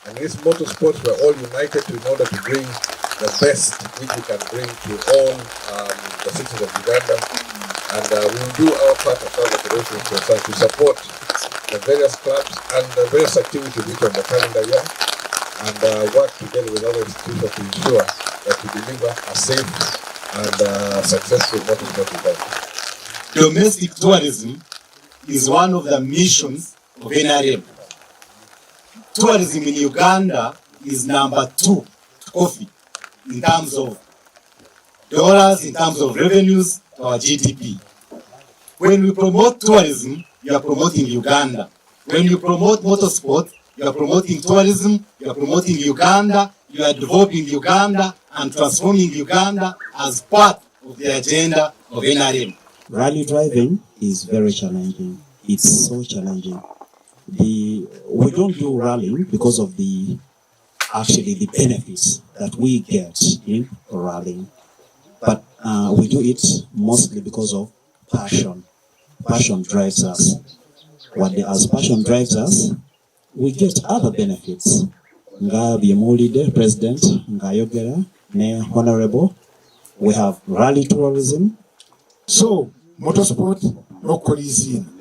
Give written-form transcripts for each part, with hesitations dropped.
And in this motorsport, we're all united in order to bring the best which we can bring to all the citizens of Uganda. And we will do our part as far as the federation is concerned to support the various clubs and the various activities which are on the calendar year, and work together with other institutions to ensure that we deliver a safe and successful motorsport event. Domestic tourism is one of the missions of NRM. Tourism in Uganda is number 2 to coffee in terms of dollars, in terms of revenues to our GDP. When we promote tourism, you are promoting Uganda. When you promote motorsport, you are promoting tourism, you are promoting Uganda, you are developing Uganda and transforming Uganda as part of the agenda of NRM. Rally driving is very challenging. It's so challenging. We don't do rallying because of the benefits that we get in rallying, but we do it mostly because of passion. Passion drives us. As passion drives us, we get other benefits. Nga Biemulide, President, Nga Yogera, Mayor, Honorable. We have rally tourism. So, motorsport, no collision.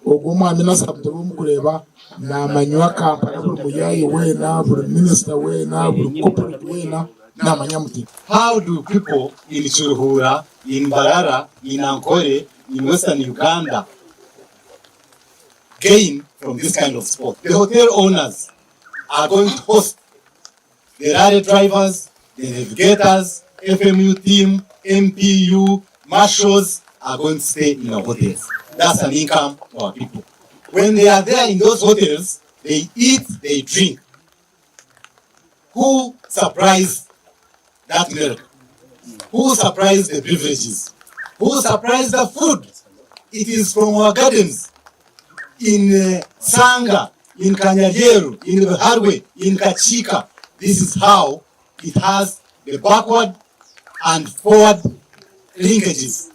Oguma minister mkuleba na manywa kampana buli muyayi wena buli minister wena buli corporate wena na manyamuti. How do people in Chiruhura, in Barara, in Ankole, in Western Uganda gain from this kind of sport? The hotel owners are going to host the rally drivers, the navigators, FMU team, MPU, marshals are going to stay in our hotels. That's an income for our people. When they are there in those hotels, they eat, they drink. Who supplies that milk? Who supplies the beverages? Who supplies the food? It is from our gardens in Sanga, in Kanyajeru, in Harwe, in Kachika. This is how it has the backward and forward linkages.